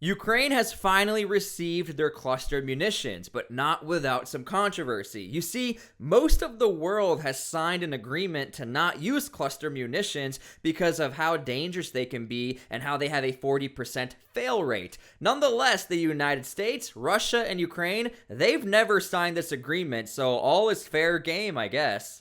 Ukraine has finally received their cluster munitions, but not without some controversy. You see, most of the world has signed an agreement to not use cluster munitions because of how dangerous they can be and how they have a 40% fail rate. Nonetheless, the United States, Russia, and Ukraine, they've never signed this agreement, so all is fair game, I guess.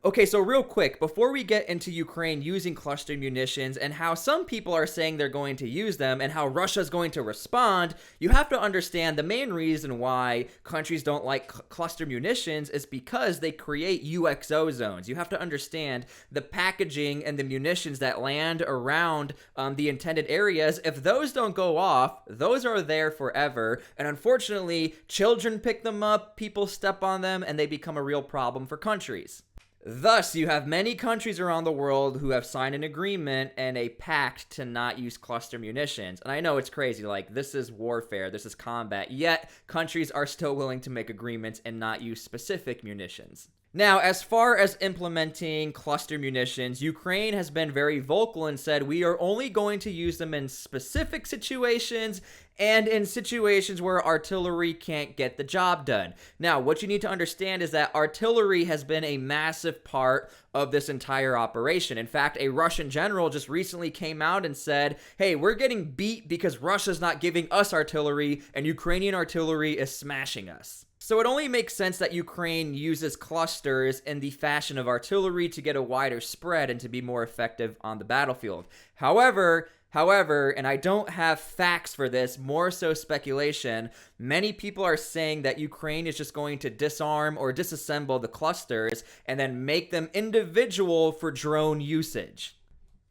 Okay, so real quick, before we get into Ukraine using cluster munitions and how some people are saying they're going to use them and how Russia's going to respond, you have to understand the main reason why countries don't like cluster munitions is because they create UXO zones. You have to understand the packaging and the munitions that land around the intended areas. If those don't go off, those are there forever. And unfortunately, children pick them up, people step on them, and they become a real problem for countries. Thus, you have many countries around the world who have signed an agreement and a pact to not use cluster munitions. And I know it's crazy, like, this is warfare, this is combat, yet countries are still willing to make agreements and not use specific munitions. Now, as far as implementing cluster munitions, Ukraine has been very vocal and said we are only going to use them in specific situations and in situations where artillery can't get the job done. Now, what you need to understand is that artillery has been a massive part of this entire operation. In fact, a Russian general just recently came out and said, hey, we're getting beat because Russia's not giving us artillery and Ukrainian artillery is smashing us. So it only makes sense that Ukraine uses clusters in the fashion of artillery to get a wider spread and to be more effective on the battlefield. However, and I don't have facts for this, more so speculation, many people are saying that Ukraine is just going to disarm or disassemble the clusters and then make them individual for drone usage.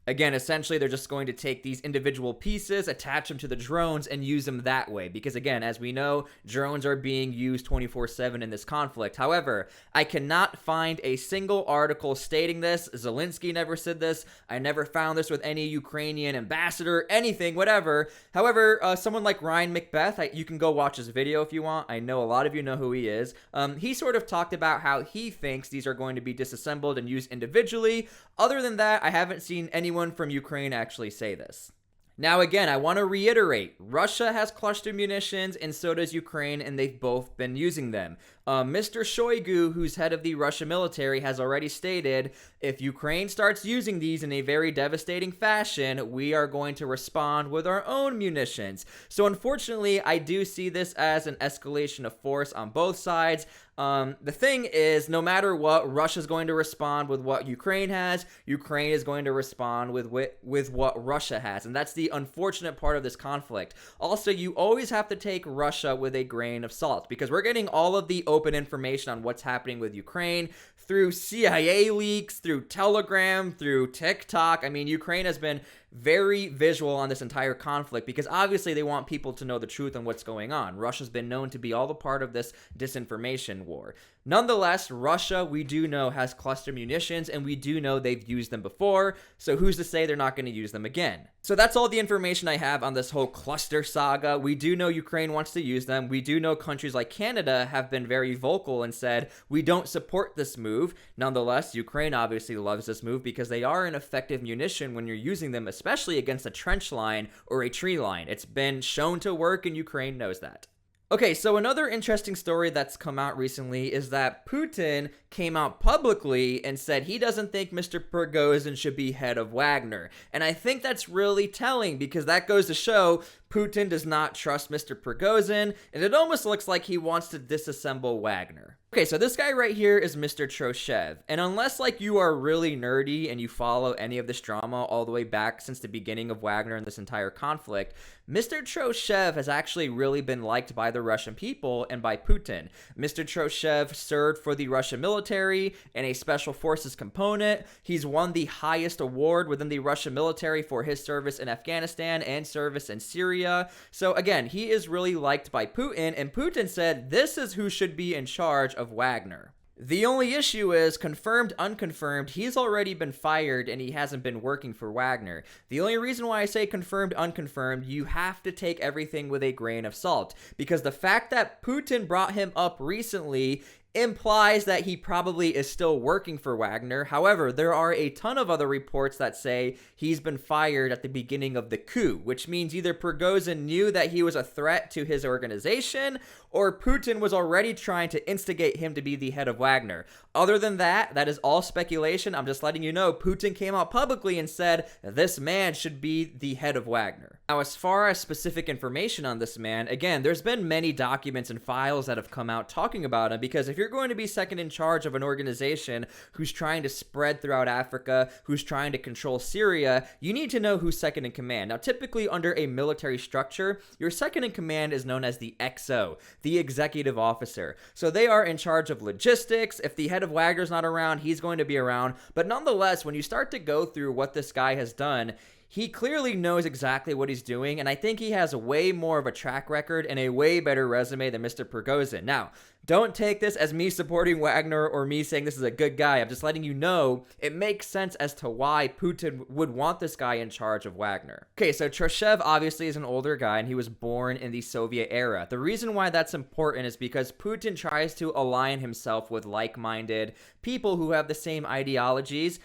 Again, essentially, they're just going to take these individual pieces, attach them to the drones, and use them that way. Because again, as we know, drones are being used 24/7 in this conflict. However, I cannot find a single article stating this. Zelensky never said this. I never found this with any Ukrainian ambassador, anything, whatever. However, someone like Ryan Macbeth, you can go watch his video if you want. I know a lot of you know who he is. He sort of talked about how he thinks these are going to be disassembled and used individually. Other than that, I haven't seen anyone from Ukraine actually say this. Now again, I want to reiterate, Russia has cluster munitions and so does Ukraine, and they've both been using them. Mr. Shoigu, who's head of the Russian military, has already stated, if Ukraine starts using these in a very devastating fashion, we are going to respond with our own munitions. So unfortunately, I do see this as an escalation of force on both sides. The thing is, no matter what, Russia's going to respond with what Ukraine has. Ukraine is going to respond with what Russia has. And that's the unfortunate part of this conflict. Also, you always have to take Russia with a grain of salt because we're getting all of the open information on what's happening with Ukraine through CIA leaks, through Telegram, through TikTok. I mean, Ukraine has been very visual on this entire conflict because obviously they want people to know the truth on what's going on. Russia's been known to be all a part of this disinformation war. Nonetheless, Russia, we do know, has cluster munitions, and we do know they've used them before, so who's to say they're not going to use them again? So that's all the information I have on this whole cluster saga. We do know Ukraine wants to use them. We do know countries like Canada have been very vocal and said, we don't support this move. Nonetheless, Ukraine obviously loves this move because they are an effective munition when you're using them, especially against a trench line or a tree line. It's been shown to work, and Ukraine knows that. Okay, so another interesting story that's come out recently is that Putin came out publicly and said he doesn't think Mr. Prigozhin should be head of Wagner. And I think that's really telling because that goes to show Putin does not trust Mr. Prigozhin, and it almost looks like he wants to disassemble Wagner. Okay, so this guy right here is Mr. Troshev, and unless like you are really nerdy and you follow any of this drama all the way back since the beginning of Wagner and this entire conflict, Mr. Troshev has actually really been liked by the Russian people and by Putin. Mr. Troshev served for the Russian military and a special forces component. He's won the highest award within the Russian military for his service in Afghanistan and service in Syria. So again, he is really liked by Putin, and Putin said this is who should be in charge of Wagner. The only issue is, confirmed, unconfirmed, he's already been fired and he hasn't been working for Wagner. The only reason why I say confirmed, unconfirmed, you have to take everything with a grain of salt. Because the fact that Putin brought him up recently implies that he probably is still working for Wagner. However, there are a ton of other reports that say he's been fired at the beginning of the coup, which means either Prigozhin knew that he was a threat to his organization, or Putin was already trying to instigate him to be the head of Wagner. Other than that, that is all speculation. I'm just letting you know Putin came out publicly and said this man should be the head of Wagner. Now, as far as specific information on this man, again, there's been many documents and files that have come out talking about him, because if you're going to be second in charge of an organization who's trying to spread throughout Africa, who's trying to control Syria, you need to know who's second in command. Now, typically under a military structure, your second in command is known as the XO, the executive officer. So they are in charge of logistics. If the head of Wagner's not around, he's going to be around. But nonetheless, when you start to go through what this guy has done, he clearly knows exactly what he's doing, and I think he has way more of a track record and a way better resume than Mr. Prigozhin. Now, don't take this as me supporting Wagner or me saying this is a good guy. I'm just letting you know it makes sense as to why Putin would want this guy in charge of Wagner. Okay, so Troshev obviously is an older guy, and he was born in the Soviet era. The reason why that's important is because Putin tries to align himself with like-minded people who have the same ideologies,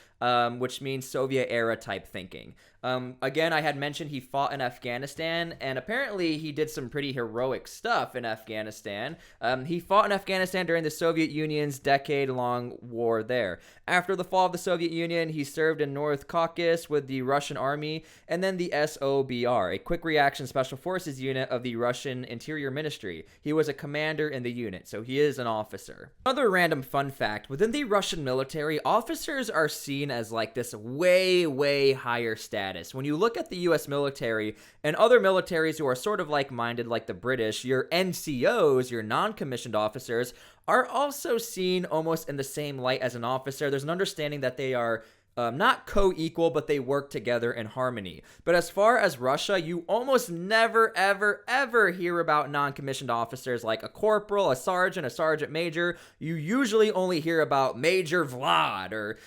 which means Soviet era type thinking. Again, I had mentioned he fought in Afghanistan, and apparently he did some pretty heroic stuff in Afghanistan. He fought in Afghanistan during the Soviet Union's decade-long war there. After the fall of the Soviet Union, he served in North Caucasus with the Russian army, and then the SOBR, a quick reaction special forces unit of the Russian Interior Ministry. He was a commander in the unit, so he is an officer. Another random fun fact, within the Russian military, officers are seen as like this way higher status. When you look at the US military and other militaries who are sort of like-minded, like the British, your NCOs, your non-commissioned officers, are also seen almost in the same light as an officer. There's an understanding that they are not co-equal, but they work together in harmony. But as far as Russia, you almost never, ever hear about non-commissioned officers like a corporal, a sergeant major. You usually only hear about Major Vlad or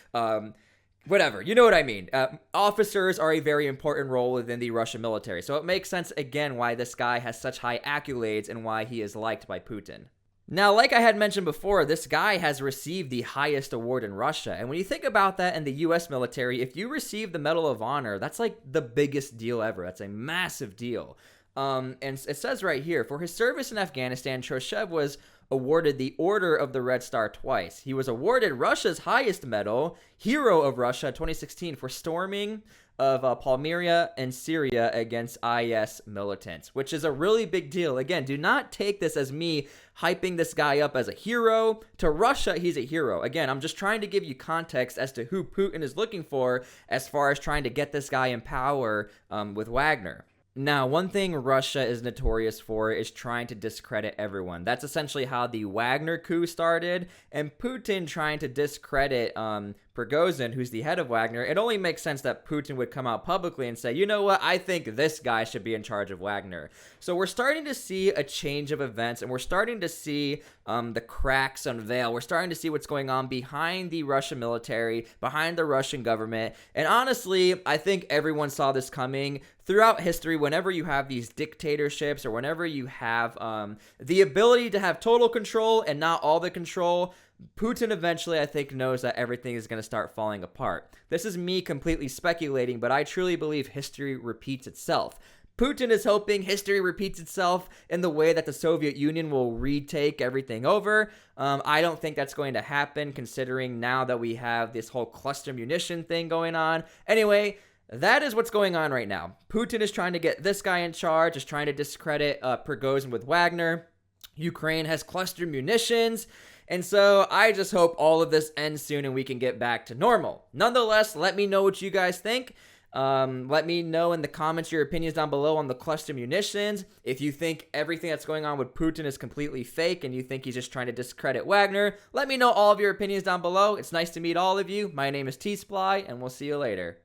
whatever, you know what I mean. Officers are a very important role within the Russian military. So it makes sense, again, why this guy has such high accolades and why he is liked by Putin. Now, like I had mentioned before, this guy has received the highest award in Russia. And when you think about that in the US military, if you receive the Medal of Honor, that's like the biggest deal ever. That's a massive deal. And it says right here, for his service in Afghanistan, Troshev was awarded the Order of the Red Star twice. He was awarded Russia's highest medal, Hero of Russia 2016, for storming of Palmyra and Syria against IS militants, which is a really big deal. Again, do not take this as me hyping this guy up as a hero. To Russia, he's a hero. Again, I'm just trying to give you context as to who Putin is looking for as far as trying to get this guy in power with Wagner. Now, one thing Russia is notorious for is trying to discredit everyone. That's essentially how the Wagner coup started, and Putin trying to discredit Prigozhin, who's the head of Wagner. It only makes sense that Putin would come out publicly and say, you know what, I think this guy should be in charge of Wagner. So we're starting to see a change of events, and we're starting to see the cracks unveil. We're starting to see what's going on behind the Russian military, behind the Russian government. And honestly, I think everyone saw this coming. Throughout history, whenever you have these dictatorships or whenever you have the ability to have total control and not all the control, Putin eventually, I think, knows that everything is going to start falling apart. This is me completely speculating, but I truly believe history repeats itself. Putin is hoping history repeats itself in the way that the Soviet Union will retake everything over. I don't think that's going to happen, considering now that we have this whole cluster munition thing going on. Anyway, that is what's going on right now. Putin is trying to get this guy in charge, is trying to discredit Prigozhin with Wagner. Ukraine has cluster munitions. And so I just hope all of this ends soon and we can get back to normal. Nonetheless, let me know what you guys think. Let me know in the comments your opinions down below on the cluster munitions. If you think everything that's going on with Putin is completely fake and you think he's just trying to discredit Wagner, let me know all of your opinions down below. It's nice to meet all of you. My name is T-SPLY, and we'll see you later.